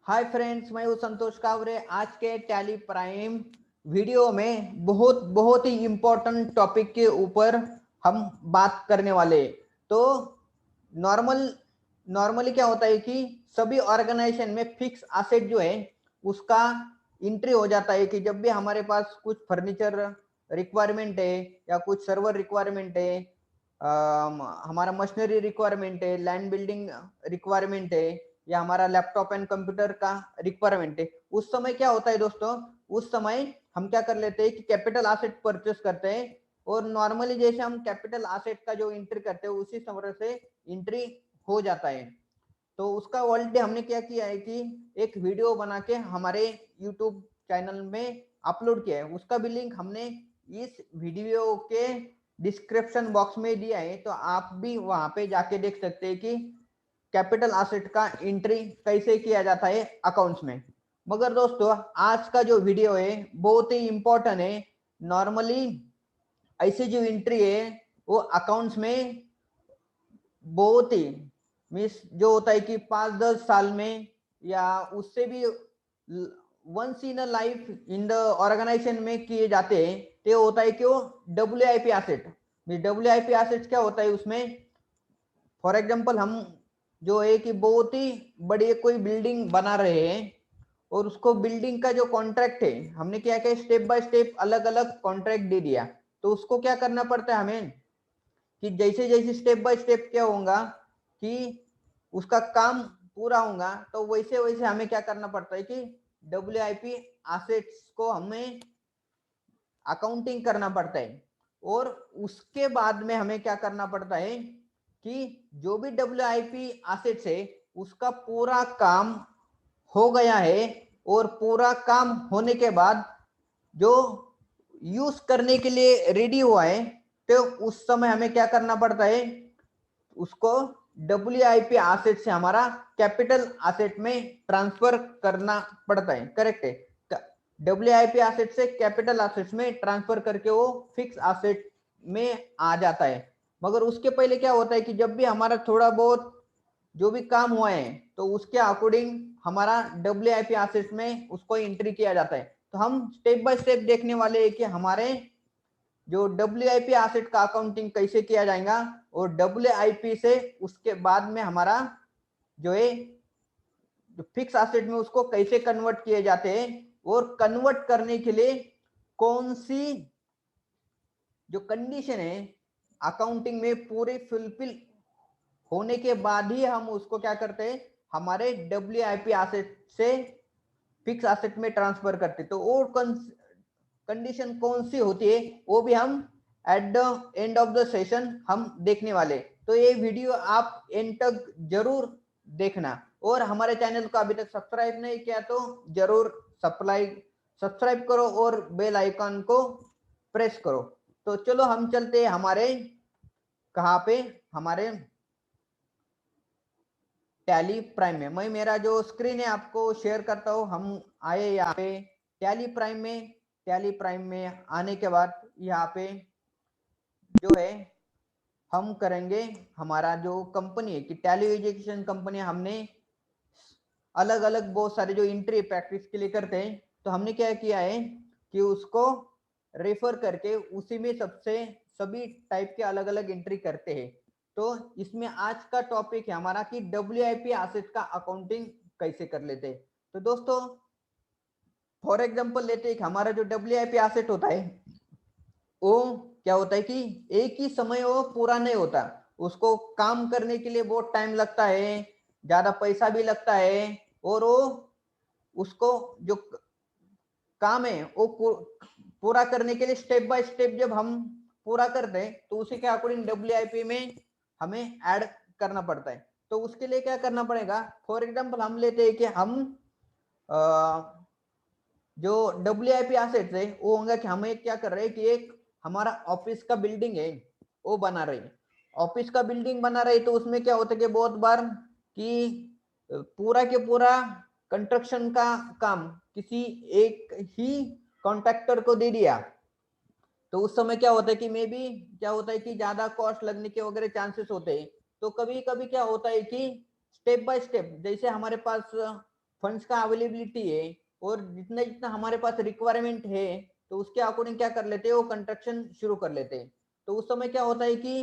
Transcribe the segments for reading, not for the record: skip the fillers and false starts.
Hi friends, मैं हूँ संतोष कावरे। आज के टैली प्राइम वीडियो में बहुत ही इम्पोर्टेंट टॉपिक के ऊपर हम बात करने वाले। तो नॉर्मली क्या होता है कि सभी ऑर्गेनाइजेशन में फिक्स एसेट जो है उसका एंट्री हो जाता है कि जब भी हमारे पास कुछ फर्नीचर रिक्वायरमेंट है या कुछ सर्वर रिक्वायरमेंट है, हमारा मशीनरी रिक्वायरमेंट है, लैंड बिल्डिंग रिक्वायरमेंट है या हमारा लैपटॉप एंड कंप्यूटर का रिक्वायरमेंट है, उस समय क्या होता है दोस्तों, उस समय हम क्या कर लेते हैं कि कैपिटल एसेट परचेस करते हैं। और नॉर्मली जैसे हम कैपिटल एसेट का जो एंट्री करते हैं उसी समय से एंट्री हो जाता है। तो उसका ऑलरेडी हमने क्या किया है कि एक वीडियो बना के हमारे यूट्यूब चैनल में अपलोड किया है। उसका भी लिंक हमने इस वीडियो के डिस्क्रिप्शन बॉक्स में दिया है, तो आप भी वहां पे जाके देख सकते हैं कि कैपिटल एसेट का एंट्री कैसे किया जाता है अकाउंट्स में। मगर दोस्तों आज का जो वीडियो है बहुत ही इंपॉर्टेंट है। नॉर्मली ऐसी जो एंट्री है वो अकाउंट्स में बहुत ही मिस जो होता है कि 5-10 साल में या उससे भी once in a life in the organization में किए जाते हैं। तो होता है कि वो WIP एसेट। WIP एसेट क्या होता है उसमें, फॉर एग्जांपल हम जो है कि बहुत ही बड़ी कोई बिल्डिंग बना रहे हैं और उसको बिल्डिंग का जो कॉन्ट्रैक्ट है हमने क्या किया, स्टेप बाय स्टेप अलग अलग कॉन्ट्रैक्ट दे दिया। तो उसको क्या करना पड़ता है हमें कि जैसे जैसे स्टेप बाय स्टेप क्या होगा कि उसका काम पूरा होगा, तो वैसे वैसे हमें क्या करना पड़ता है कि WIP एसेट्स को हमें अकाउंटिंग करना पड़ता है। और उसके बाद में हमें क्या करना पड़ता है कि जो भी WIP एसेट्स है उसका पूरा काम हो गया है और पूरा काम होने के बाद जो यूज करने के लिए रेडी हुआ है, तो उस समय हमें क्या करना पड़ता है, उसको WIP एसेट से हमारा कैपिटल एसेट में ट्रांसफर करना पड़ता है। करेक्ट है, WIP एसेट से कैपिटल एसेट में ट्रांसफर करके वो फिक्स एसेट में आ जाता है। मगर उसके पहले क्या होता है कि जब भी हमारा थोड़ा बहुत जो भी काम हुआ है तो उसके अकॉर्डिंग हमारा WIP एसेट में उसको एंट्री किया जाता है। तो हम स्टेप बाय स्टेप देखने वाले हैं कि हमारे जो WIP एसेट का अकाउंटिंग कैसे किया जाएगा और WIP से उसके बाद में हमारा जो है जो फिक्स एसेट में उसको कैसे कन्वर्ट किए जाते हैं और कन्वर्ट करने के लिए कौन सी जो कंडीशन है अकाउंटिंग में पूरी फुलफिल होने के बाद ही हम उसको क्या करते हैं, हमारे WIP एसेट से फिक्स एसेट में ट्रांसफर करते। तो वो कंडीशन कौन सी होती है वो भी हम at the end of the session हम देखने वाले। तो ये वीडियो आप एंड तक जरूर देखना और हमारे चैनल को अभी तक सब्सक्राइब नहीं किया तो जरूर सब्सक्राइब करो और बेल आइकन को प्रेस करो। तो चलो हम चलते हैं हमारे कहाँ पे, हमारे टैली प्राइम में। मैं मेरा जो स्क्रीन है आपको शेयर करता हूँ। हम आए यहाँ पे टैली प्राइम में। टैली प्राइम में आने के बाद यहाँ पे जो है हम करेंगे हमारा जो कंपनी है कि टैली एजुकेशन कंपनी, हमने अलग अलग बहुत सारे जो एंट्री प्रैक्टिस के लिए करते हैं, तो हमने क्या किया है कि उसको रेफर करके उसी में सबसे सभी टाइप के अलग अलग एंट्री करते हैं। तो इसमें आज का टॉपिक है हमारा कि WIP एसेट का अकाउंटिंग कैसे कर लेते हैं। तो दोस्तों फॉर एग्जांपल लेते हैं कि हमारा जो WIP एसेट होता है वो क्या होता है कि एक ही समय वो पूरा नहीं होता, उसको काम करने के लिए बहुत टाइम लगता है, ज्यादा पैसा भी लगता है। और वो उसको जो काम है वो पूरा करने के लिए स्टेप बाय स्टेप जब हम पूरा करते हैं तो उसी के अकॉर्डिंग WIP में हमें ऐड करना पड़ता है। तो उसके लिए क्या करना पड़ेगा, फॉर एग्जांपल हम लेते हैं कि हम जो WIP एसेट्स है वो होगा कि हम एक क्या कर रहे हैं कि एक हमारा ऑफिस का बिल्डिंग है वो बना रहे हैं। ऑफिस का बिल्डिंग बना रहे तो उसमें क्या होता है कि बहुत बार कि पूरा के पूरा कंस्ट्रक्शन का काम किसी एक ही कॉन्ट्रैक्टर को दे दिया, तो उस समय क्या होता है कि मे बी क्या होता है कि ज्यादा कॉस्ट लगने के वगैरह चांसेस होते हैं। तो कभी कभी क्या होता है कि स्टेप बाय स्टेप जैसे हमारे पास फंड्स का अवेलेबिलिटी है और जितना जितना हमारे पास रिक्वायरमेंट है तो उसके अकॉर्डिंग क्या कर लेते हैं, वो कंस्ट्रक्शन शुरू कर लेते हैं। तो उस समय क्या होता है कि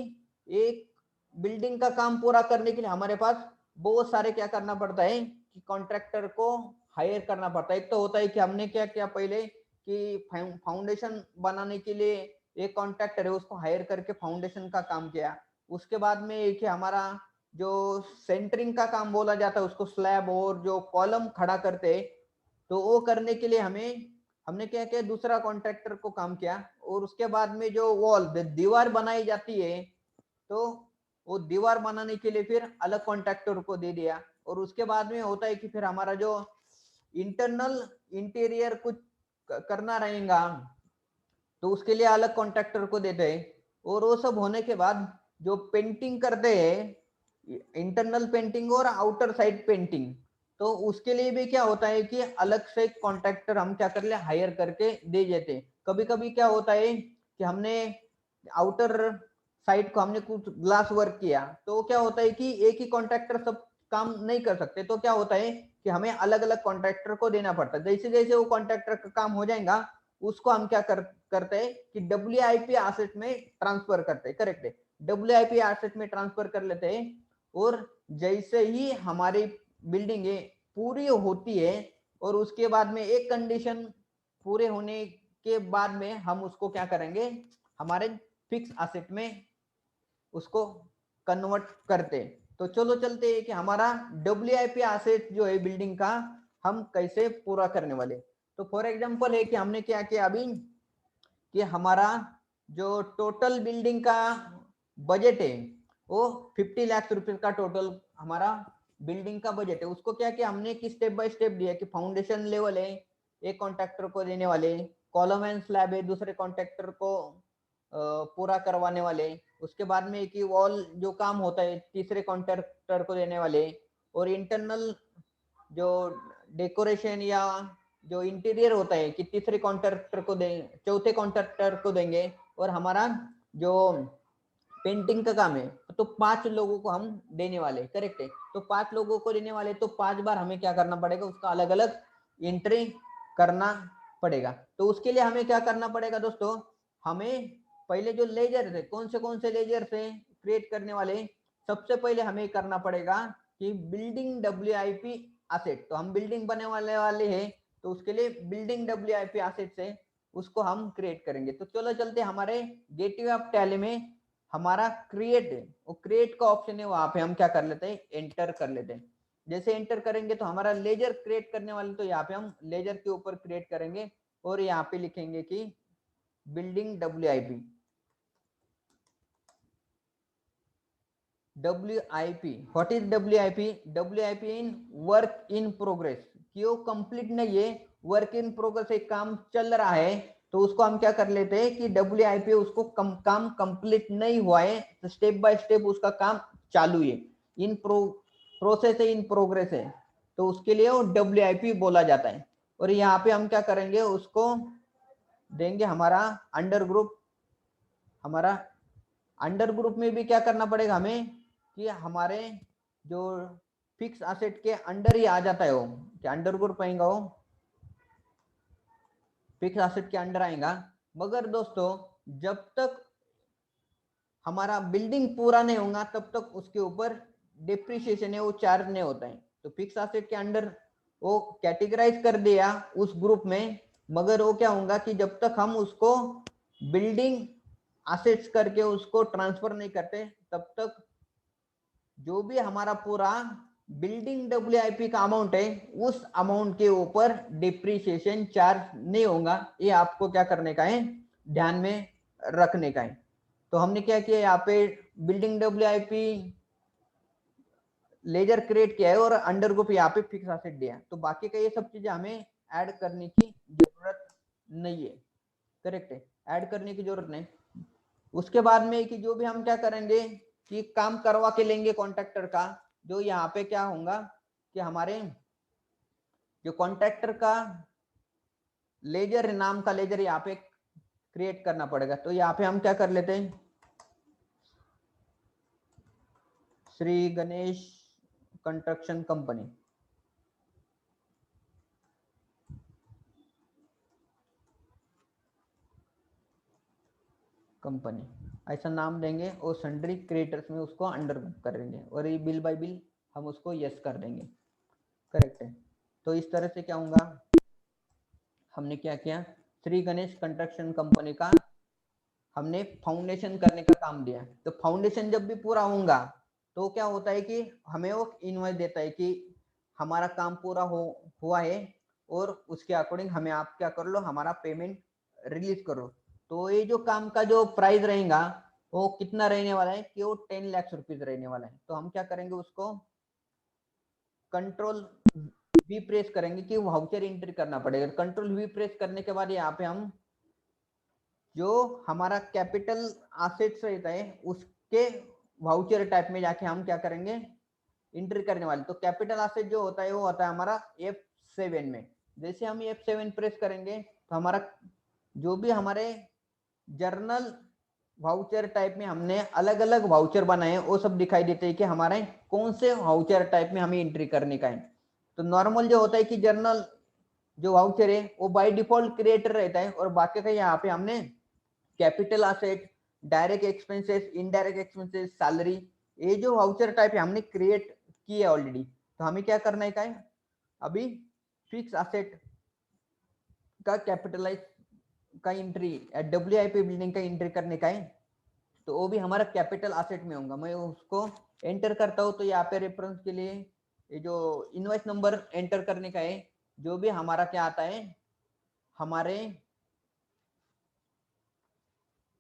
एक बिल्डिंग का काम पूरा करने के लिए हमारे पास बहुत सारे क्या करना पड़ता है कि कॉन्ट्रैक्टर को हायर करना पड़ता है। एक तो होता है कि हमने क्या किया पहले कि फाउंडेशन बनाने के लिए एक कॉन्ट्रैक्टर है उसको हायर करके फाउंडेशन का काम किया। उसके बाद में एक हमारा जो सेंटरिंग का काम बोला जाता है उसको स्लैब और जो कॉलम खड़ा करते हैं, तो वो करने के लिए हमने क्या किया, दूसरा कॉन्ट्रैक्टर को काम किया। और उसके बाद में जो वॉल दीवार बनाई जाती है तो वो दीवार बनाने के लिए फिर अलग कॉन्ट्रैक्टर को दे दिया। और उसके बाद में होता है कि फिर हमारा जो इंटरनल इंटीरियर कुछ करना रहेगा तो उसके लिए अलग कॉन्ट्रैक्टर को देते हैं। और वो सब होने के बाद जो पेंटिंग करते हैं, इंटरनल पेंटिंग और आउटर साइड पेंटिंग, तो उसके लिए भी क्या होता है कि अलग से कॉन्ट्रैक्टर हम क्या कर ले, हायर करके दे देते। कभी कभी क्या होता है कि हमने आउटर साइड को हमने कुछ ग्लास वर्क किया तो क्या होता है कि एक ही कॉन्ट्रैक्टर सब काम नहीं कर सकते, तो क्या होता है कि हमें अलग अलग कॉन्ट्रैक्टर को देना पड़ता है। जैसे जैसे वो कॉन्ट्रैक्टर का काम हो जाएगा उसको हम क्या करते हैं कि WIP एसेट में ट्रांसफर करते हैं। करेक्ट है, WIP एसेट में ट्रांसफर कर लेते हैं। और जैसे ही हमारी बिल्डिंग पूरी होती है और उसके बाद में एक कंडीशन पूरे होने के बाद में हम उसको क्या करेंगे, हमारे फिक्स एसेट में उसको कन्वर्ट करते। तो चलो चलते हैं कि हमारा WIP एसेट जो है बिल्डिंग का हम कैसे पूरा करने वाले। तो फॉर एग्जांपल है कि हमने क्या किया अभी कि हमारा जो टोटल बिल्डिंग का बजट है वो 50 लाख रुपए का टोटल हमारा बिल्डिंग का बजट है। उसको क्या किया हमने कि स्टेप बाय स्टेप दिया कि फाउंडेशन लेवल है एक कॉन्ट्रैक्टर को देने वाले, कॉलम एंड स्लैब है दूसरे कॉन्ट्रैक्टर को पूरा करवाने वाले, उसके बाद में कि वॉल जो काम होता है तीसरे कॉन्ट्रैक्टर को देने वाले, और इंटरनल जो डेकोरेशन या जो इंटीरियर होता है कि तीसरे कॉन्ट्रैक्टर को देंगे, चौथे कॉन्ट्रैक्टर को देंगे। और हमारा जो पेंटिंग का काम है तो 5 लोगों को हम देने वाले। करेक्ट है, तो 5 लोगों को देने वाले तो 5 बार हमें क्या करना पड़ेगा, उसका अलग अलग एंट्री करना पड़ेगा। तो उसके लिए हमें क्या करना पड़ेगा दोस्तों, हमें पहले जो लेजर थे कौन से लेजर से क्रिएट करने वाले, सबसे पहले हमें करना पड़ेगा कि बिल्डिंग WIP एसेट। तो हम बिल्डिंग बने वाले हैं तो उसके लिए बिल्डिंग WIP एसेट से उसको हम क्रिएट करेंगे। तो चलो चलते हमारे गेटवे ऑफ टैली में हमारा क्रिएट है, वो क्रिएट का ऑप्शन है, वहां पे हम क्या कर लेते हैं, एंटर कर लेते हैं। जैसे एंटर करेंगे तो हमारा लेजर क्रिएट करने वाले, तो यहाँ पे हम लेजर के ऊपर क्रिएट करेंगे और यहाँ पे लिखेंगे कि building WIP what is WIP in work in progress, कि वो कंप्लीट नहीं है, वर्क इन प्रोग्रेस एक काम चल रहा है तो उसको हम क्या कर लेते हैं कि WIP उसको काम कंप्लीट नहीं हुआ है तो स्टेप बाय स्टेप उसका काम चालू है, इन प्रोसेस है, इन प्रोग्रेस है, तो उसके लिए वो WIP बोला जाता है। और यहाँ पे हम क्या करेंगे, उसको देंगे हमारा अंडर ग्रुप। हमारा अंडर ग्रुप में भी क्या करना पड़ेगा हमें कि हमारे जो फिक्स एसेट के अंडर ही आ जाता है वो, कि अंडर ग्रुप आएगा वो फिक्स एसेट के अंडर आएगा। मगर दोस्तों जब तक हमारा बिल्डिंग पूरा नहीं होगा तब तक उसके ऊपर डिप्रिसिएशन है वो चार्ज नहीं होता है। तो फिक्स एसेट के अंडर वो कैटेगराइज कर दिया उस ग्रुप में, मगर वो क्या होगा कि जब तक हम उसको बिल्डिंग एसेट्स करके उसको ट्रांसफर नहीं करते तब तक जो भी हमारा पूरा बिल्डिंग WIP का अमाउंट है उस अमाउंट के ऊपर डिप्रिसिएशन चार्ज नहीं होगा। ये आपको क्या करने का है, ध्यान में रखने का है। तो हमने क्या किया, यहाँ पे बिल्डिंग WIP लेजर क्रिएट किया है और अंडर ग्रुप यहाँ पे फिक्स एसेट दिया, तो बाकी का ये सब चीजें हमें ऐड करने की जरूरत नहीं है। करेक्ट है, ऐड करने की जरूरत नहीं। उसके बाद में कि जो भी हम क्या करेंगे कि काम करवा के लेंगे कॉन्ट्रैक्टर का, जो यहाँ पे क्या होगा कि हमारे जो कॉन्ट्रैक्टर का लेजर नाम का लेजर यहाँ पे क्रिएट करना पड़ेगा। तो यहाँ पे हम क्या कर लेते हैं, Shri Ganesh construction company, company ऐसा नाम देंगे और सन्ड्री क्रिएटर्स में उसको अंडर करेंगे और ये बिल बाय बिल हम उसको यस कर देंगे। करेक्ट है। तो इस तरह से क्या होगा, हमने क्या किया, श्री गणेश कंस्ट्रक्शन कंपनी का हमने फाउंडेशन करने का काम दिया। तो फाउंडेशन जब भी पूरा होगा तो क्या होता है कि हमें वो इनवॉइस देता है कि हमारा काम पूरा हुआ है और उसके अकॉर्डिंग हमें आप क्या कर लो, हमारा पेमेंट रिलीज करो। तो ये जो काम का जो प्राइस रहेगा वो कितना रहने वाला है कि वो 10 लाख रुपीज रहने वाला है। तो हम क्या करेंगे, उसको कंट्रोल वी प्रेस करेंगे कि वाउचर एंट्री करना पड़ेगा। कंट्रोल वी प्रेस करने के बाद यहाँ पे हम जो हमारा कैपिटल एसेट्स रहता है उसके वाउचर टाइप में जाके हम क्या करेंगे, एंट्री करने वाले। तो कैपिटल एसेट जो होता है वो होता है हमारा F7 में। जैसे हम F7 प्रेस करेंगे तो हमारा जो भी हमारे जर्नल वाउचर टाइप में हमने अलग अलग वाउचर बनाए वो सब दिखाई देते हैं कि हमारे कौन से वाउचर टाइप में हमें एंट्री करने का है। तो नॉर्मल जो होता है कि जर्नल जो वाउचर है वो बाय डिफॉल्ट क्रिएटर रहता है और बाकी का यहाँ पे हमने capital asset, direct expenses, indirect expenses, salary, ये जो वाउचर टाइप है हमने क्रिएट किया ऑलरेडी। तो हमें क्या करना है, अभी फिक्स एसेट का कैपिटलाइज का एंट्री, WIP बिल्डिंग का एंट्री करने का है। तो वो भी हमारा कैपिटल एसेट में होगा। मैं उसको एंटर करता हूँ तो यहाँ पे रेफरेंस के लिए ये जो इनवॉइस नंबर एंटर करने का है, जो भी हमारा क्या आता है, हमारे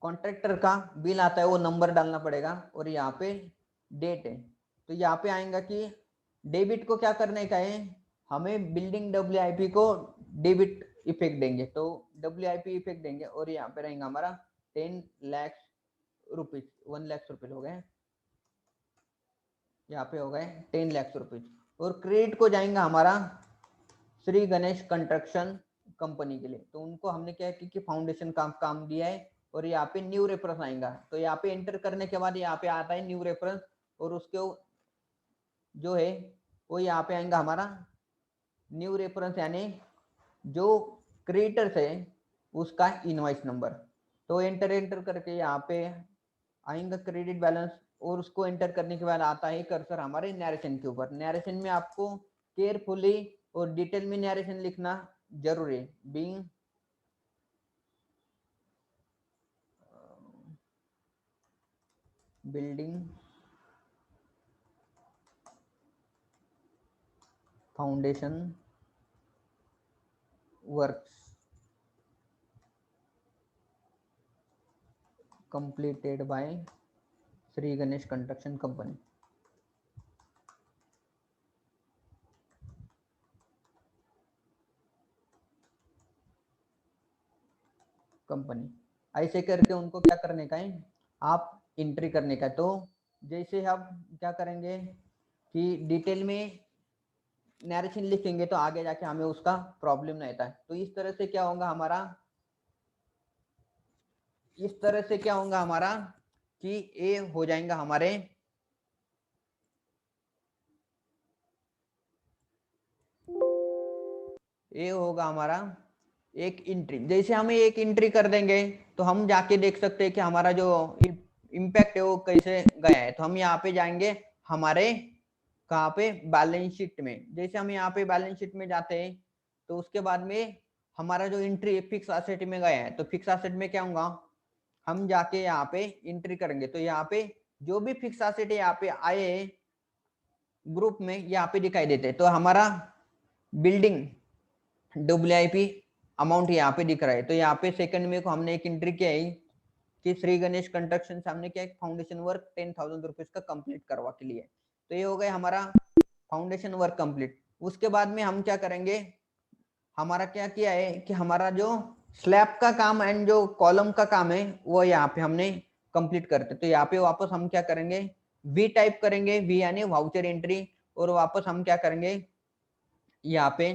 कॉन्ट्रैक्टर का बिल आता है वो नंबर डालना पड़ेगा और यहाँ पे डेट है। तो यहाँ पे आएगा कि डेबिट को क्या करने का है, हमें बिल्डिंग WIP को डेबिट इफेक्ट देंगे। तो WIP इफेक्ट देंगे और यहाँ पे रहेगा हमारा 10 लाख रुपीज, 1 लाख रुपीज हो गए, यहाँ पे हो गए 10 लाख रुपीज। और क्रेडिट को जाएगा हमारा श्री गणेश कंस्ट्रक्शन कंपनी के लिए। तो उनको हमने क्या कि फाउंडेशन का काम दिया है और यहाँ पे न्यू रेफरेंस आएगा। तो यहाँ पे एंटर करने के बाद यहाँ पे आता है न्यू रेफरेंस और उसके जो है वो यहाँ पे आएगा हमारा न्यू रेफरेंस, यानी जो क्रिएटर्स है उसका इनवॉइस नंबर। तो एंटर करके यहाँ पे आएगा क्रेडिट बैलेंस और उसको एंटर करने के बाद आता है कर्सर हमारे नैरेशन के ऊपर। नैरेशन में आपको केयरफुली और डिटेल में नैरेशन लिखना जरूरी है। Being building foundation works completed by Shri Ganesh construction company. ऐसे करके उनको क्या करने का है, आप एंट्री करने का। तो जैसे हम क्या करेंगे कि डिटेल में नैरेशन लिखेंगे तो आगे जाके हमें उसका प्रॉब्लम नहीं आता है। तो इस तरह से क्या होगा हमारा, इस तरह से क्या होगा हमारा कि ये हो जाएगा हमारे ये होगा हमारा एक एंट्री। जैसे हम एक एंट्री कर देंगे तो हम जाके देख सकते हैं कि हमारा जो इम्पैक्ट है वो कैसे गया है। तो हम यहाँ पे जाएंगे हमारे कहाँ पे, बैलेंस शीट में। जैसे हम यहाँ पे बैलेंस शीट में जाते हैं तो उसके बाद में हमारा जो एंट्री फिक्स एसेट में गया है, तो फिक्स एसेट में क्या होगा, हम जाके यहाँ पे एंट्री करेंगे। तो यहाँ पे जो भी फिक्स एसेट है यहाँ पे आए ग्रुप में यहाँ पे दिखाई देते हैं। तो हमारा बिल्डिंग WIP अमाउंट यहाँ पे दिख रहा है। तो यहाँ पे सेकंड में को हमने एक एंट्री किया है कि श्री गणेश कंस्ट्रक्शन सामने क्या एक फाउंडेशन वर्क 10,000 रुपीज का कंप्लीट करवा के लिए। तो ये हो गया हमारा फाउंडेशन वर्क कंप्लीट। उसके बाद में हम क्या करेंगे, हमारा क्या किया है कि हमारा जो स्लैब का काम एंड जो कॉलम का काम है वो यहाँ पे हमने कंप्लीट करते। तो यहाँ पे वापस हम क्या करेंगे, वी टाइप करेंगे, वी यानी वाउचर एंट्री, और वापस हम क्या करेंगे यहाँ पे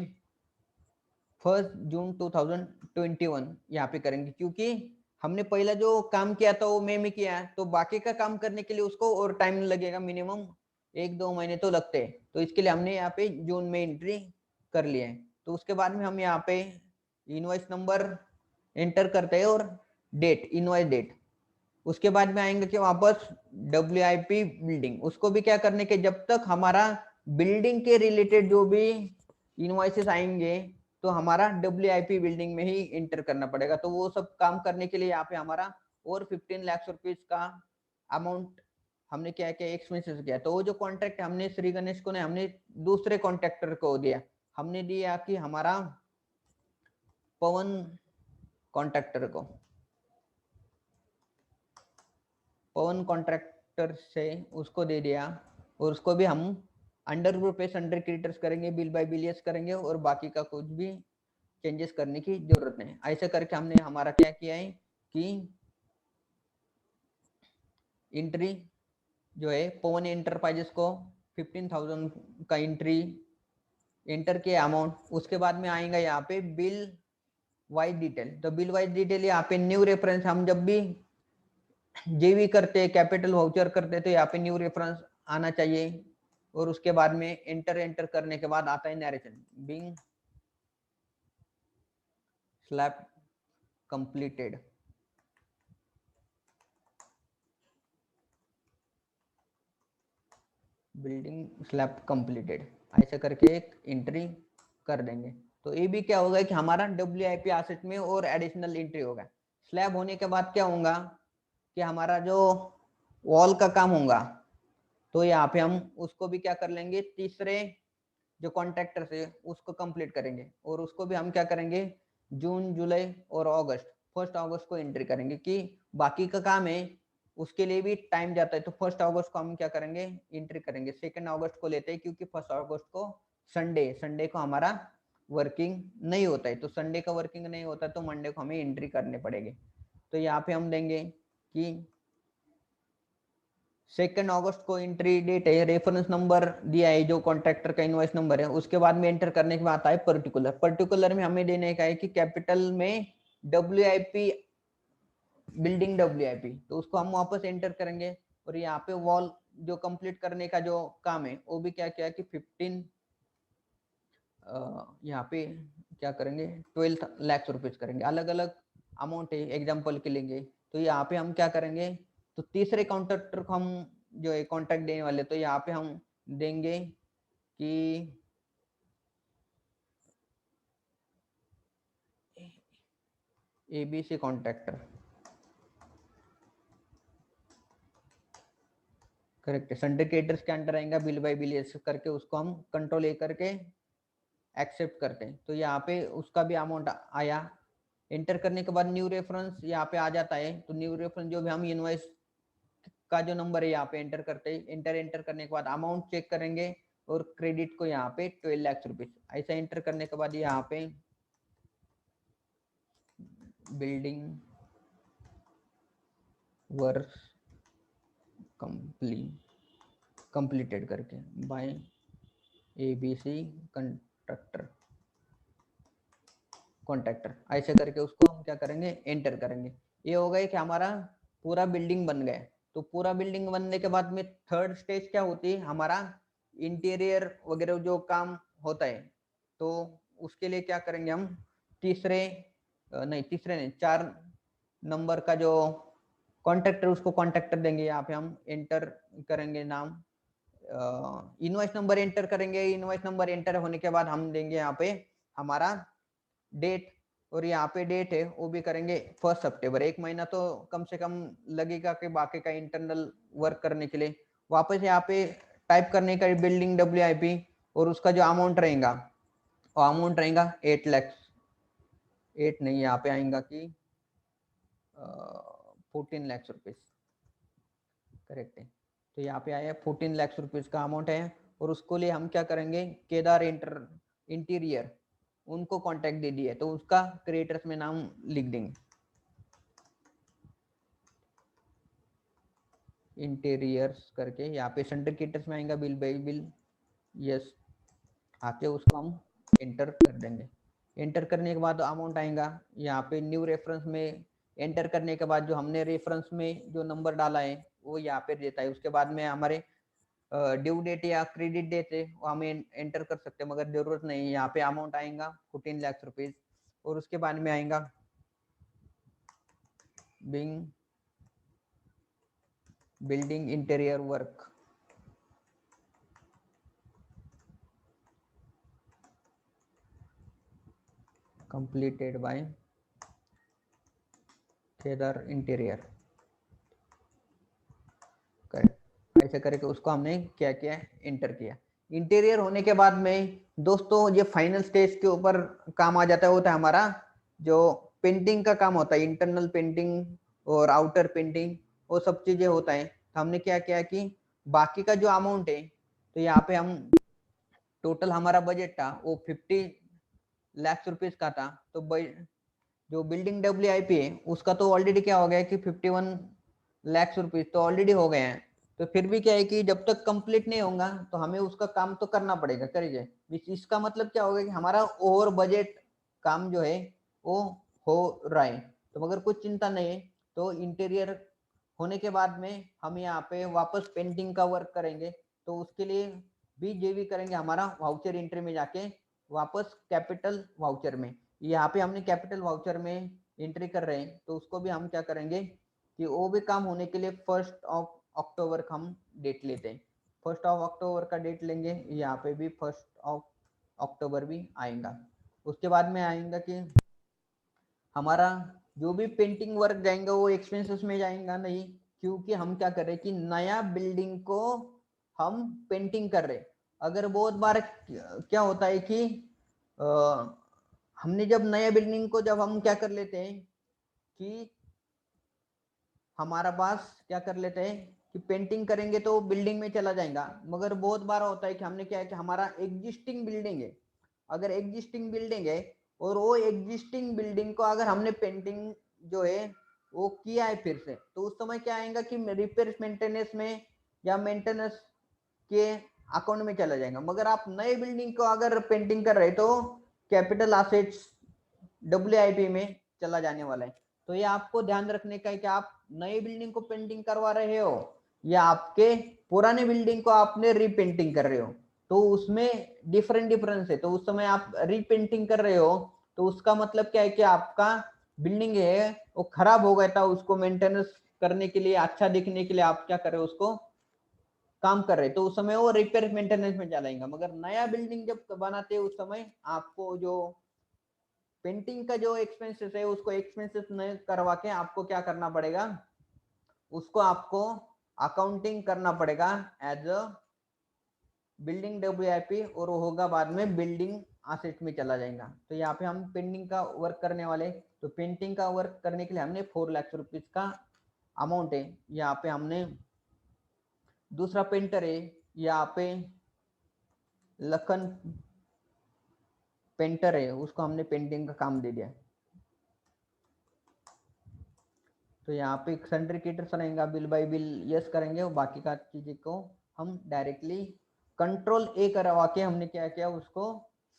1 जून 2021 यहाँ पे करेंगे, क्योंकि हमने पहला जो काम किया था वो मई में किया, तो बाकी का काम करने के लिए उसको और टाइम लगेगा, मिनिमम 1-2 महीने तो लगते हैं। तो इसके लिए हमने यहाँ पे जून में एंट्री कर लिया है। तो उसके बाद में हम यहाँ पे इनवॉइस नंबर एंटर करते हैं और डेट, इनवॉइस डेट। उसके बाद में आएंगे कि वापस WIP बिल्डिंग, उसको भी क्या करने के, जब तक हमारा बिल्डिंग के रिलेटेड जो भी इनवॉइसेस आएंगे तो हमारा WIP बिल्डिंग में ही इंटर करना पड़ेगा। तो वो सब काम करने के लिए यहाँ पे हमारा और 15 लाख रुपीज का अमाउंट हमने क्या किया, एक्सपेंसेस किया। तो वो जो कॉन्ट्रैक्ट हमने श्री गणेश को ने हमने दूसरे कॉन्ट्रैक्टर को दिया, हमने दिया कि हमारा पवन कॉन्ट्रैक्टर को, पवन कॉन्ट्रैक्टर से उसको दे दिया, और उसको भी हम under group S under creators करेंगे, बिल बाय बिलियस करेंगे, और बाकी का कुछ भी चेंजेस करने की जरूरत नहीं। ऐसे करके हमने हमारा क्या किया है कि एंट्री जो है पवन एंटरप्राइजेस को 15,000 का एंट्री एंटर किया अमाउंट। उसके बाद में आएगा यहाँ पे बिल वाइज डिटेल। तो बिल वाइज डिटेल यहाँ पे न्यू रेफरेंस, हम जब भी जेवी करते हैं, कैपिटल वाउचर करते हैं, तो यहाँ पे न्यू रेफरेंस आना चाहिए। और उसके बाद में एंटर करने के बाद आता है narration, being slab completed, building slab completed, ऐसे करके एक एंट्री कर देंगे। तो ये भी क्या होगा कि हमारा WIP एसेट में और एडिशनल एंट्री होगा। स्लैब होने के बाद क्या होगा कि हमारा जो वॉल का काम होगा, तो यहाँ पे हम उसको भी क्या कर लेंगे, तीसरे जो कॉन्ट्रैक्टर से उसको कंप्लीट करेंगे, और उसको भी हम क्या करेंगे, जून जुलाई और अगस्त, 1 अगस्त को एंट्री करेंगे। कि बाकी का काम है उसके लिए भी टाइम जाता है, तो 1 अगस्त को हम क्या करेंगे, एंट्री करेंगे। 2 अगस्त को लेते हैं क्योंकि 1 अगस्त को संडे को हमारा वर्किंग नहीं होता है, तो संडे का वर्किंग नहीं होता तो मंडे को हमें एंट्री करनी पड़ेगी। तो यहाँ पे हम देंगे कि 2 अगस्त को एंट्री डेट है, रेफरेंस नंबर दिया है जो कॉन्ट्रैक्टर का इनवॉइस नंबर है। उसके बाद में एंटर करने के बाद आता है पर्टिकुलर में हमें देने का है कि कैपिटल में WIP बिल्डिंग WIP, तो उसको हम वापस एंटर करेंगे। और यहाँ पे वॉल जो कंप्लीट करने का जो काम है वो भी क्या किया कि 15 यहाँ पे क्या करेंगे 12 लाख रुपीज करेंगे। अलग अलग अमाउंट है एग्जाम्पल के लेंगे। तो यहाँ पे हम क्या करेंगे, तो तीसरे कॉन्ट्रैक्टर को हम जो है कॉन्ट्रैक्ट देने वाले, तो यहाँ पे हम देंगे कि ABC कॉन्ट्रैक्टर, करेक्ट है, सिंडिकेटर्स के अंडर आएगा, बिल बाय बिल करके उसको हम कंट्रोल ए करके एक्सेप्ट करते हैं। तो यहाँ पे उसका भी अमाउंट आया। एंटर करने के बाद न्यू रेफरेंस यहाँ पे आ जाता है। तो न्यू रेफरेंस जो भी हम इनवॉइस का जो नंबर है यहाँ पे एंटर करते हैं। एंटर करने के बाद अमाउंट चेक करेंगे और क्रेडिट को यहाँ पे 12 लाख रुपीज। ऐसा एंटर करने के बाद यहाँ पे बिल्डिंग वर्क कंप्लीटेड करके बाय ABC कॉन्ट्रैक्टर, ऐसे करके उसको हम क्या करेंगे, एंटर करेंगे। ये हो गया कि हमारा पूरा बिल्डिंग बन गया। तो पूरा बिल्डिंग बनने के बाद में थर्ड स्टेज क्या होती है, हमारा इंटीरियर वगैरह जो काम होता है। तो उसके लिए क्या करेंगे हम, तीसरे नहीं 4 नंबर का जो कॉन्ट्रैक्टर उसको कॉन्ट्रैक्टर देंगे। यहाँ पे हम एंटर करेंगे नाम, इनवॉइस नंबर एंटर करेंगे। इनवॉइस नंबर एंटर होने के बाद हम देंगे यहाँ पे हमारा डेट, और यहाँ पे डेट है वो भी करेंगे 1 सितंबर। 1 महीना तो कम से कम लगेगा कि बाकी का इंटरनल वर्क करने के लिए। वापस यहाँ पे टाइप करने का बिल्डिंग WIP, और उसका जो अमाउंट रहेगा वो अमाउंट रहेगा 8 लाख, 8 नहीं यहाँ पे आएगा कि 14 लाख रुपीज, करेक्ट है। तो यहाँ पे आया 14 लाख रुपीज का अमाउंट है। और उसको लिए हम क्या करेंगे, केदार इंटीरियर उनको कांटेक्ट दे दिए, तो उसका क्रिएटर्स में नाम लिख देंगे इंटीरियर्स करके। यहाँ पे सिंडिकेटर्स में आएगा बिल बाय बिल यस आके उसको हम एंटर कर देंगे। एंटर करने के बाद अमाउंट आएगा यहाँ पे न्यू रेफरेंस में। एंटर करने के बाद जो हमने रेफरेंस में जो नंबर डाला है वो यहाँ पे देता है। उसके बाद में हमारे ड्यू डेट या क्रेडिट डेट है वो हमें एंटर कर सकते हैं, मगर जरूरत नहीं है। यहाँ पे अमाउंट आएगा 14 लाख रुपीज। और उसके बाद में आएगा being building interior work completed by ठेदार इंटीरियर। करेक्ट, ऐसे करके उसको हमने क्या किया, इंटर किया। इंटीरियर होने के बाद में दोस्तों ये फाइनल स्टेज के ऊपर काम आ जाता है, होता है हमारा जो पेंटिंग का काम होता है, इंटरनल पेंटिंग और आउटर पेंटिंग, वो सब चीजें होता है। तो हमने क्या किया कि बाकी का जो अमाउंट है, तो यहाँ पे हम टोटल हमारा बजट था वो 50 लाख रुपीस का था। तो जो बिल्डिंग WIP है उसका तो ऑलरेडी क्या हो गया कि 51 लाख रुपीस तो ऑलरेडी हो गए हैं। तो फिर भी क्या है कि जब तक कंप्लीट नहीं होगा तो हमें उसका काम तो करना पड़ेगा, करिए। इसका मतलब क्या होगा कि हमारा ओवर बजट काम जो है वो हो रहा है। तो मगर कुछ चिंता नहीं है, तो इंटीरियर होने के बाद में हम यहाँ पे वापस पेंटिंग का वर्क करेंगे। तो उसके लिए भी जो भी करेंगे हमारा वाउचर एंट्री में जाके वापस कैपिटल वाउचर में, यहाँ पे हमने कैपिटल वाउचर में एंट्री कर रहे हैं। तो उसको भी हम क्या करेंगे कि वो भी काम होने के लिए 1 अक्टूबर का हम डेट लेते हैं। 1 अक्टूबर का डेट लेंगे, यहाँ पे भी 1 अक्टूबर भी आएगा। उसके बाद में आएगा कि हमारा जो भी पेंटिंग वर्क जाएंगे वो एक्सपेंसेस में जाएगा नहीं, क्योंकि हम क्या कर रहे हैं कि नया बिल्डिंग को हम पेंटिंग कर रहे। अगर बहुत बार क्या होता है कि हमने जब नया बिल्डिंग को जब हम क्या कर लेते हैं कि हमारा पास क्या कर लेते हैं कि पेंटिंग करेंगे तो बिल्डिंग में चला जाएगा। मगर बहुत बार होता है कि हमने क्या है कि हमारा एग्जिस्टिंग बिल्डिंग है, अगर एग्जिस्टिंग बिल्डिंग है और वो एग्जिस्टिंग बिल्डिंग को अगर हमने पेंटिंग जो है वो किया है फिर से, तो उस समय क्या आएगा कि रिपेयर मेंटेनेंस में या मेंटेनेंस के अकाउंट में चला जाएगा। मगर आप नए बिल्डिंग को अगर पेंटिंग कर रहे तो कैपिटल असेट्स WIP में चला जाने वाला है। तो ये आपको ध्यान रखने का है कि आप नई बिल्डिंग को पेंटिंग करवा रहे हो या आपके पुराने बिल्डिंग को आपने रीपेंटिंग कर रहे हो, तो उसमें डिफरेंस है। तो उस समय आप रीपेंटिंग कर रहे हो तो उसका मतलब क्या है कि आपका बिल्डिंग है वो खराब हो गया था, उसको मेंटेनेंस करने के लिए, अच्छा दिखने के लिए आप क्या कर रहे हो, उसको काम कर रहे, तो उस समय वो रिपेयर मेंटेनेंस में चलाएगा। मगर नया बिल्डिंग जब बनाते हैं उस समय आपको जो पेंटिंग का जो एक्सपेंसेस है उसको एक्सपेंसेस नहीं करवा के आपको क्या करना पड़ेगा, उसको आपको अकाउंटिंग करना पड़ेगा एज अ बिल्डिंग WIP, और वो होगा बाद में बिल्डिंग असेट में चला जाएगा। तो यहाँ पे हम पेंटिंग का वर्क करने वाले, तो पेंटिंग का वर्क करने के लिए हमने 4 लाख रुपीज का अमाउंट है। यहाँ पे हमने दूसरा पेंटर है, यहाँ पे लखन पेंटर है, उसको हमने पेंटिंग का काम दे दिया। तो यहाँ पे सन्ड्री क्रेडिटर्स रहेगा, बिल बाय बिल यस करेंगे और बाकी का चीजें को हम डायरेक्टली Ctrl+A करवा के हमने क्या किया, उसको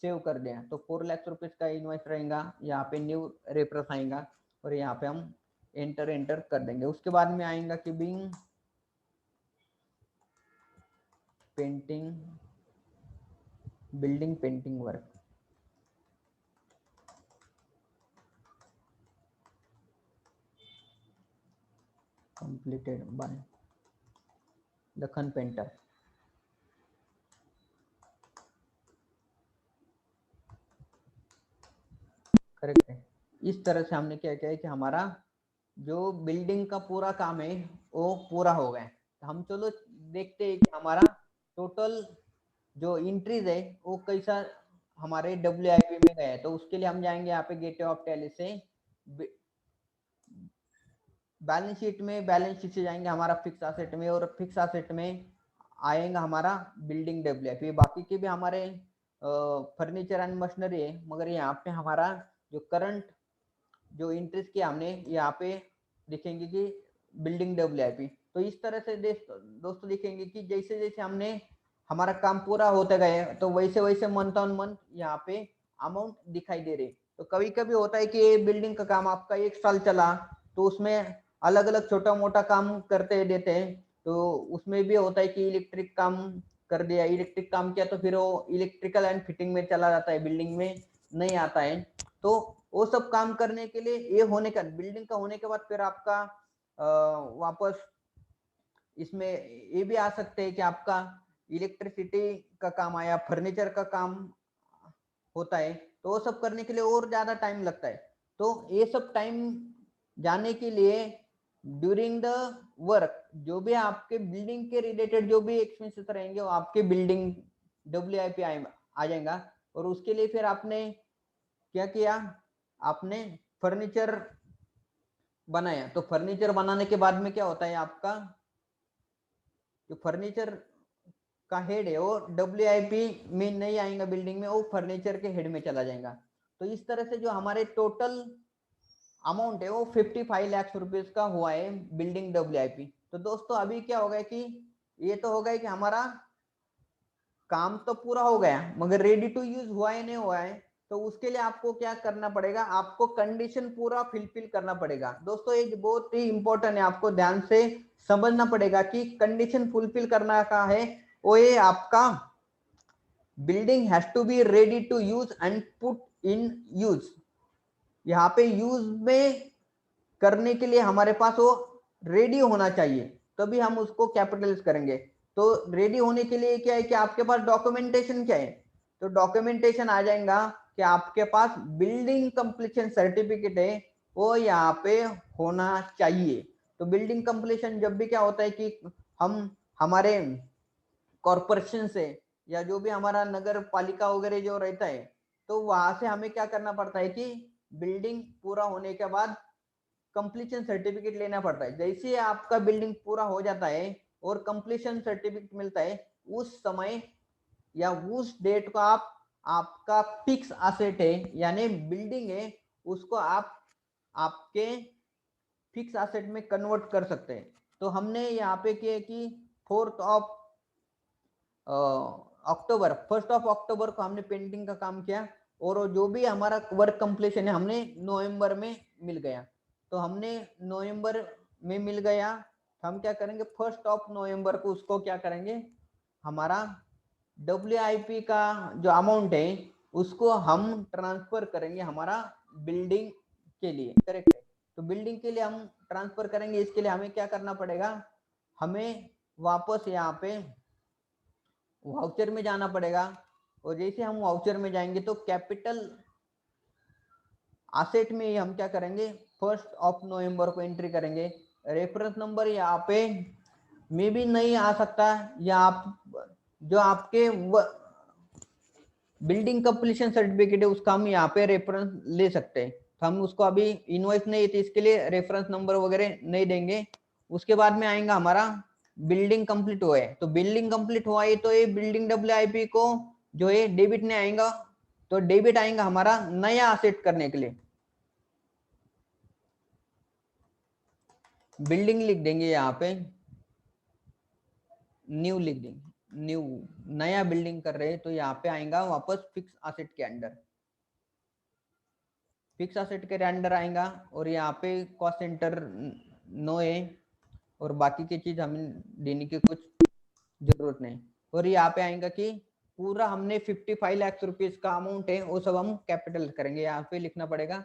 सेव कर दिया। तो 4 लाख रुपीज का इनवॉइस रहेगा, यहाँ पे न्यू रेफरेंस आएगा और यहाँ पे हम एंटर कर देंगे। उसके बाद में आएगा कि being painting building painting work completed by Lakhan painter. Correct है। इस तरह से हमने क्या किया है कि हमारा जो बिल्डिंग का पूरा काम है वो पूरा हो गया। तो हम चलो देखते हैं कि हमारा टोटल जो इंट्रीज है वो कैसा हमारे WIP में गया है। तो उसके लिए हम जाएंगे यहाँ पे गेटवे ऑफ टैली से बैलेंस शीट में, बैलेंस शीट से जाएंगे हमारा फिक्स असेट में, और फिक्स असेट में आएगा हमारा बिल्डिंग WIP। बाकी के भी हमारे फर्नीचर एंड मशीनरी है, मगर यहाँ पे हमारा जो करंट जो इंट्रीज किया हमने यहाँ पे देखेंगे कि बिल्डिंग WIP। तो इस तरह से दोस्तों देखेंगे कि जैसे जैसे हमने हमारा काम पूरा होते गए तो वैसे वैसे मंथ ऑन मंथ यहाँ पे अमाउंट दिखाई दे रहे। तो कभी कभी होता है कि बिल्डिंग का काम आपका 1 साल चला तो उसमें अलग अलग छोटा मोटा काम करते देते हैं। तो उसमें भी होता है कि इलेक्ट्रिक काम कर दिया, इलेक्ट्रिक काम किया तो फिर वो इलेक्ट्रिकल एंड फिटिंग में चला जाता है, बिल्डिंग में नहीं आता है। तो वो सब काम करने के लिए ये होने का बिल्डिंग का होने के बाद फिर आपका वापस इसमें ये भी आ सकते हैं कि आपका इलेक्ट्रिसिटी का काम आया, फर्नीचर का काम होता है, तो वो सब करने के लिए और ज्यादा टाइम लगता है। तो ये सब टाइम जाने के लिए ड्यूरिंग द वर्क जो भी आपके बिल्डिंग के रिलेटेड जो भी एक्सपेंसेस रहेंगे वो आपके बिल्डिंग WIP आ जाएगा। और उसके लिए फिर आपने क्या किया, आपने फर्नीचर बनाया। तो फर्नीचर बनाने के बाद में क्या होता है, आपका जो फर्नीचर का हेड है वो WIP में नहीं आएगा बिल्डिंग में, वो फर्नीचर के हेड में चला जाएगा। तो इस तरह से जो हमारे टोटल अमाउंट है वो 55 लाख रुपीस का हुआ है बिल्डिंग WIP। तो दोस्तों अभी क्या हो गया कि ये तो हो गया कि हमारा काम तो पूरा हो गया, मगर रेडी टू यूज हुआ है नहीं हुआ है, तो उसके लिए आपको क्या करना पड़ेगा, आपको कंडीशन पूरा फिलफिल करना पड़ेगा। दोस्तों ये बहुत ही इंपॉर्टेंट है, आपको ध्यान से समझना पड़ेगा कि कंडीशन फुलफिल करना का है वो ये आपका building has to be ready to use and put in use. यहाँ पे यूज में करने के लिए हमारे पास वो रेडी होना चाहिए, तभी हम उसको कैपिटलाइज करेंगे। तो रेडी होने के लिए क्या है कि आपके पास डॉक्यूमेंटेशन क्या है, तो डॉक्यूमेंटेशन आ जाएगा कि आपके पास बिल्डिंग कंप्लीशन सर्टिफिकेट है वो यहाँ पे होना चाहिए। तो बिल्डिंग कंप्लीशन जब भी क्या होता है कि हम हमारे कॉरपोरेशन से या जो भी हमारा नगर पालिका वगैरह जो रहता है, तो वहां से हमें क्या करना पड़ता है कि बिल्डिंग पूरा होने के बाद कंप्लीशन सर्टिफिकेट लेना पड़ता है। जैसे आपका बिल्डिंग पूरा हो जाता है और कंप्लीशन सर्टिफिकेट मिलता है, उस समय या उस डेट को आप आपका फिक्स असेट है यानी बिल्डिंग है उसको आप आपके फिक्स असेट में कन्वर्ट कर सकते हैं। तो हमने यहाँ पे किया कि 4 अक्टूबर 1 अक्टूबर को हमने पेंटिंग का काम किया, और जो भी हमारा वर्क कंप्लीशन है हमने नवंबर में मिल गया। तो हमने नवंबर में मिल गया, हम क्या करेंगे 1 नवंबर को उसको क्या करेंगे, हमारा WIP का जो अमाउंट है उसको हम ट्रांसफर करेंगे हमारा बिल्डिंग के लिए, करेक्ट है। तो बिल्डिंग के लिए हम ट्रांसफर करेंगे, इसके लिए हमें क्या करना पड़ेगा, हमें वापस यहाँ पे वाउचर में जाना पड़ेगा। और जैसे हम वाउचर में जाएंगे तो कैपिटल असेट में हम क्या करेंगे 1 नवंबर को एंट्री करेंगे। रेफरेंस नंबर यहाँ पे में भी नहीं आ सकता, या आप जो आपके बिल्डिंग कंप्लीशन सर्टिफिकेट है उसका हम यहाँ पे रेफरेंस ले सकते हैं। तो हम उसको अभी इनवॉइस नहीं थी इसके लिए रेफरेंस नंबर वगैरह नहीं देंगे। उसके बाद में आएगा हमारा बिल्डिंग कंप्लीट हुआ है, तो बिल्डिंग कंप्लीट हुआ है तो ये बिल्डिंग WIP को जो है डेबिट नहीं आएगा, तो डेबिट आएगा हमारा नया असेट करने के लिए। बिल्डिंग लिख देंगे यहाँ पे, न्यू लिख देंगे, न्यू नया बिल्डिंग कर रहे हैं, तो यहाँ पे आएगा वापस फिक्स असेट के अंडर, फिक्स असेट के अंडर आएगा। और यहाँ पे कॉस्ट सेंटर नो है और बाकी की चीज हमें देने की कुछ जरूरत नहीं। और यहाँ पे आएगा कि पूरा हमने 55 लाख रुपीस का अमाउंट है वो सब हम कैपिटल करेंगे, यहाँ पे लिखना पड़ेगा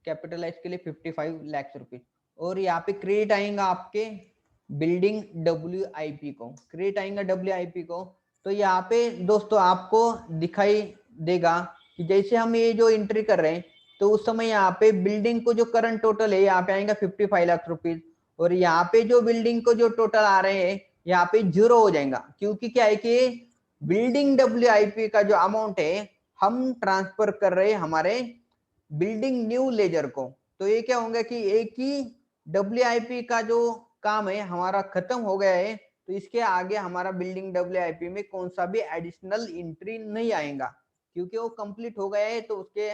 कैपिटलाइज के लिए 55 लाख रुपीस। और यहाँ पे क्रेडिट आएगा आपके बिल्डिंग WIP को, क्रेडिट आएगा WIP को। तो यहाँ पे दोस्तों आपको दिखाई देगा कि जैसे हम ये जो एंट्री कर रहे हैं तो उस समय यहाँ पे बिल्डिंग को जो करंट टोटल है यहाँ पे आएगा 55 लाख रुपीस, और यहाँ पे जो बिल्डिंग को जो टोटल आ रहे हैं यहाँ पे 0 हो जाएगा, क्योंकि क्या है कि बिल्डिंग WIP का जो अमाउंट है हम ट्रांसफर कर रहे हैं हमारे बिल्डिंग न्यू लेजर को। तो ये क्या होगा कि एक ही WIP का जो काम है हमारा खत्म हो गया है, तो इसके आगे हमारा बिल्डिंग WIP में कौन सा भी एडिशनल एंट्री नहीं आएगा, क्योंकि वो कंप्लीट हो गया है। तो उसके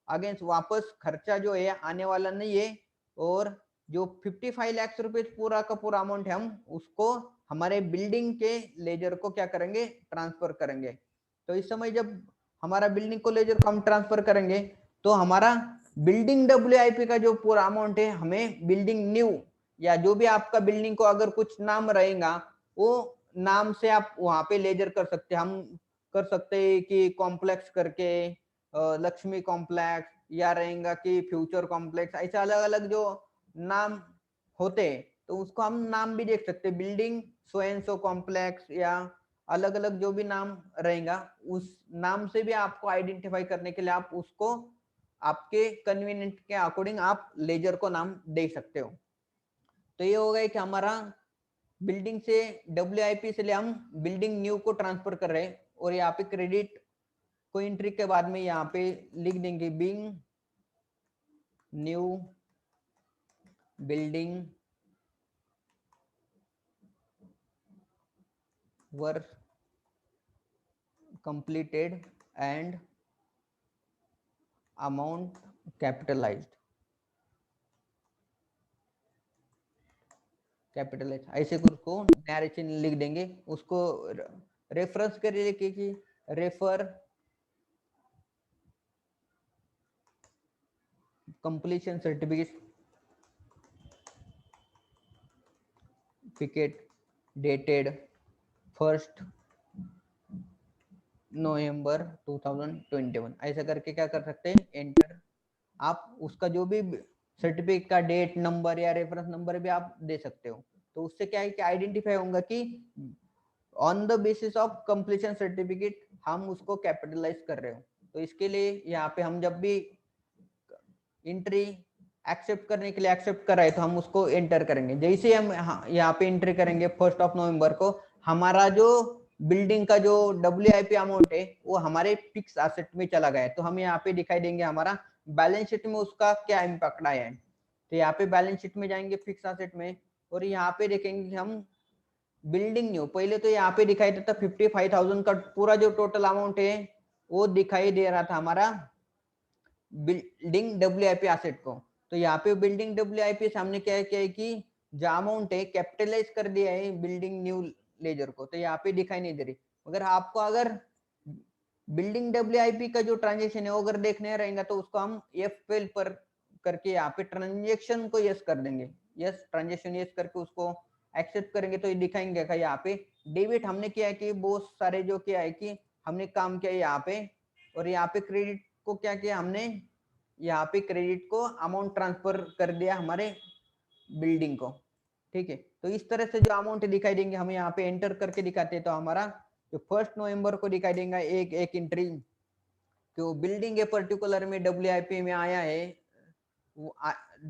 अगेंस्ट वापस खर्चा जो है आने वाला नहीं है। और जो 55 लाख रुपए पूरा का पूरा अमाउंट है हम उसको हमारे बिल्डिंग के लेजर को क्या करेंगे ट्रांसफर करेंगे। तो इस समय जब हमारा बिल्डिंग को लेजर को हम ट्रांसफर करेंगे तो हमारा बिल्डिंग WIP का जो पूरा अमाउंट है हमें बिल्डिंग न्यू या जो भी आपका बिल्डिंग को अगर कुछ नाम रहेगा वो नाम से आप वहां पे लेजर कर सकते हैं। हम कर सकते हैं कि कॉम्प्लेक्स करके लक्ष्मी कॉम्प्लेक्स, या रहेगा कि फ्यूचर कॉम्प्लेक्स, ऐसा अलग अलग जो नाम होते हैं तो उसको हम नाम भी देख सकते हैं, building so and so complex, या अलग अलग जो भी नाम रहेगा उस नाम से भी आपको आइडेंटिफाई करने के लिए आप उसको आपके कन्वीनियंट के अकॉर्डिंग आप लेजर को नाम दे सकते हो। तो ये हो गया कि हमारा बिल्डिंग से WIP से ले हम बिल्डिंग न्यू को ट्रांसफर कर रहे हैं, और यहाँ पे क्रेडिट को एंट्री के बाद में यहाँ पे लिख देंगे being new building were completed and amount capitalized ऐसे उसको नरेशन लिख देंगे, उसको रेफरेंस कर लिखिए कि रेफर कंप्लीशन सर्टिफिकेट डेटेड 1 नवंबर 2021, ऐसा करके क्या कर सकते हैं, एंटर। आप उसका जो भी सर्टिफिकेट का डेट नंबर या रेफरेंस नंबर भी आप दे सकते हो। तो उससे क्या है कि आइडेंटिफाई होगा कि on the basis of completion certificate हम उसको कैपिटलाइज कर रहे हो। तो इसके लिए यहाँ पे हम जब भी एंट्री एक्सेप्ट करने के लिए एक्सेप्ट कर रहे हैं तो हम उसको एंटर करेंगे। जैसे हम यहाँ पे एंट्री करेंगे 1 नवंबर को, हमारा जो बिल्डिंग का जो WIP अमाउंट है वो हमारे फिक्स एसेट में चला गया है। तो हम यहाँ पे दिखाई देंगे हमारा बैलेंस शीट में उसका क्या इम्पैक्ट आया है। तो यहाँ पे बैलेंस शीट में जाएंगे फिक्स एसेट में, और यहाँ पे देखेंगे हम बिल्डिंग न्यू, पहले तो यहाँ पे दिखाई देता 55,000 का पूरा जो टोटल अमाउंट है वो दिखाई दे रहा था हमारा बिल्डिंग WIP एसेट को। तो यहाँ पे बिल्डिंग WIP सामने क्या है कि जो अमाउंट है कैपिटलाइज कर दिया है बिल्डिंग न्यू लेजर को, तो यहाँ पे दिखाई नहीं दे रही। मगर आपको अगर बिल्डिंग WIP का जो ट्रांजेक्शन है वो अगर देखने रहेगा तो उसको हम F12 पर करके यहाँ पे ट्रांजेक्शन को यस कर देंगे, यस ट्रांजेक्शन यस करके उसको एक्सेप्ट करेंगे तो ये दिखाएंगे का यहाँ पे डेबिट हमने किया है कि बहुत सारे जो किया है कि हमने काम किया है यहाँ पे, और यहाँ पे क्रेडिट को क्या किया हमने, यहाँ पे क्रेडिट को अमाउंट ट्रांसफर कर दिया हमारे बिल्डिंग को। ठीक है, तो इस तरह से जो अमाउंट दिखाई देंगे हम यहाँ पे एंटर करके दिखाते हैं, तो हमारा जो 1 नवंबर को दिखाई देगा एक एंट्री जो बिल्डिंग है पर्टिकुलर में WIP में आया है,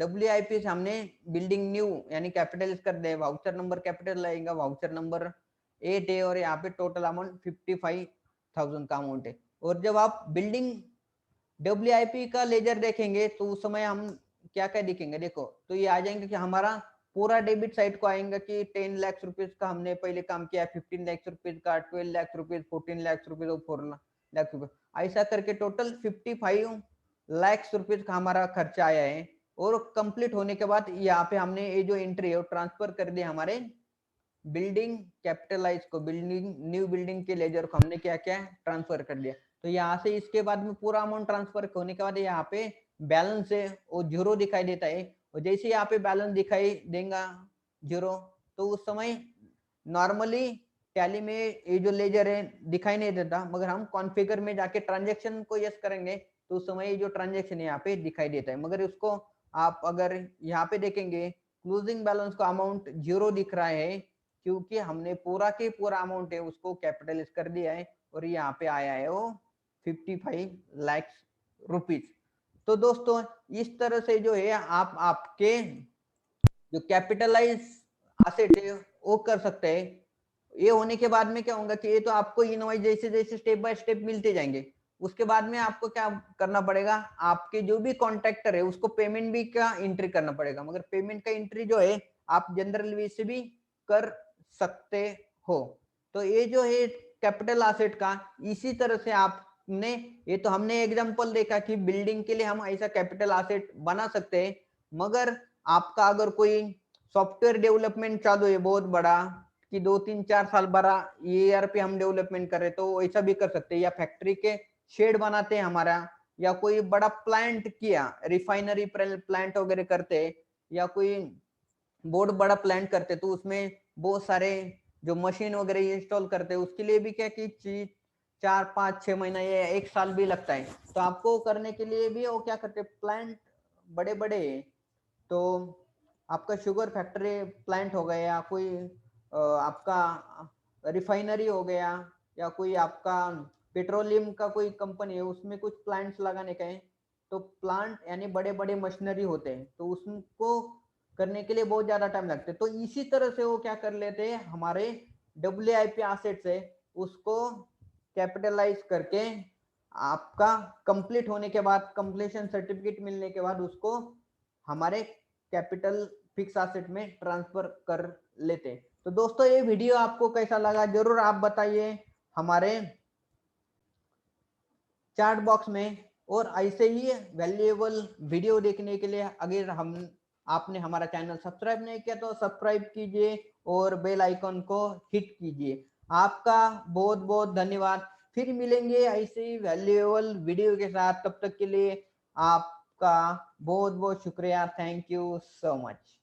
WIP से हमने बिल्डिंग न्यू यानी कैपिटल कर दे, वाउचर नंबर कैपिटल लगेगा, वाउचर नंबर 8 है, और यहाँ पे टोटल अमाउंट 55,000 का अमाउंट है। और जब आप बिल्डिंग WIP का लेजर देखेंगे तो उस समय हम क्या क्या दिखेंगे, देखो तो ये आ जाएंगे कि हमारा पूरा डेबिट साइड को आएगा कि 10 लाख रुपीज का हमने पहले काम किया, 15 लाख रुपीज का, 12 लाख रुपीज, 14 लाख रुपीज और 4 लाख रुपीज, ऐसा करके टोटल 55 लाख रुपीज का हमारा खर्चा आया है। और कंप्लीट होने के बाद यहाँ पे हमने ये जो एंट्री है वो ट्रांसफर कर दिया हमारे बिल्डिंग कैपिटलाइज को, बिल्डिंग न्यू बिल्डिंग के लेजर को हमने क्या क्या ट्रांसफर कर दिया। तो यहाँ से इसके बाद में पूरा अमाउंट ट्रांसफर होने के बाद यहाँ पे बैलेंस है वो जीरो दिखाई देता है, और जैसे यहाँ पे बैलेंस दिखाई देगा जीरो, तो उस समय नॉर्मली टैली में ये जो लेजर है दिखाई नहीं देता, मगर हम कॉन्फ़िगर में जाके ट्रांजेक्शन को यस करेंगे तो उस समय ये जो ट्रांजेक्शन है यहाँ पे दिखाई देता है। मगर उसको आप अगर यहाँ पे देखेंगे क्लोजिंग बैलेंस का अमाउंट जीरो दिख रहा है, क्योंकि हमने पूरा के पूरा अमाउंट है उसको कैपिटलाइज कर दिया है, और यहाँ पे आया है वो 55 लाख रुपीज। तो दोस्तों इस तरह से जो है आप आपके जो कैपिटलाइज एसेट है वो कर सकते हैं। ये होने के बाद में क्या होगा कि ये तो आपको इनवॉइस जैसे जैसे स्टेप बाय स्टेप मिलते जाएंगे, उसके बाद में आपको क्या करना पड़ेगा, आपके जो भी कॉन्ट्रैक्टर है उसको पेमेंट भी का एंट्री करना पड़ेगा। मगर पेमेंट का एंट्री जो है आप जनरल वे से भी कर सकते हो। तो ये जो है कैपिटल एसेट का इसी तरह से आपने, ये तो हमने एग्जांपल देखा कि बिल्डिंग के लिए हम ऐसा कैपिटल एसेट बना सकते हैं। मगर आपका अगर कोई सॉफ्टवेयर डेवलपमेंट चालू है बहुत बड़ा कि 2-3-4 साल बड़ा ईयर पे हम डेवलपमेंट कर रहे तो ऐसा भी कर सकते हैं, या फैक्ट्री के शेड बनाते हैं हमारा, या कोई बड़ा प्लांट किया रिफाइनरी प्लांट वगैरह करते, या कोई बहुत बड़ा प्लांट करते तो उसमें बहुत सारे जो मशीन वगैरह इंस्टॉल करते हैं उसके लिए भी क्या कि 4-5-6 महीना या 1 साल भी लगता है। तो आपको करने के लिए भी वो क्या करते प्लांट बड़े बड़े, तो आपका शुगर फैक्ट्री प्लांट हो गया, कोई आपका रिफाइनरी हो गया, या कोई आपका पेट्रोलियम का कोई कंपनी है, उसमें कुछ प्लांट्स लगाने का है, तो प्लांट यानी बड़े बड़े मशीनरी होते हैं, तो उसको करने के लिए बहुत ज्यादा टाइम लगता है। तो इसी तरह से वो क्या कर लेते हैं, हमारे WIP एसेट्स है उसको कैपिटलाइज करके आपका कंप्लीट होने के बाद, कंप्लीशन सर्टिफिकेट मिलने के बाद उसको हमारे कैपिटल फिक्स एसेट में ट्रांसफर कर लेते हैं। तो दोस्तों ये वीडियो आपको कैसा लगा जरूर आप बताइए हमारे चैट बॉक्स में। और ऐसे ही वैल्यूएबल वीडियो देखने के लिए अगर आपने हमारा चैनल सब्सक्राइब नहीं किया तो सब्सक्राइब कीजिए और बेल आइकन को हिट कीजिए। आपका बहुत बहुत धन्यवाद। फिर मिलेंगे ऐसे ही वैल्यूएबल वीडियो के साथ, तब तक के लिए आपका बहुत बहुत शुक्रिया। Thank you so much.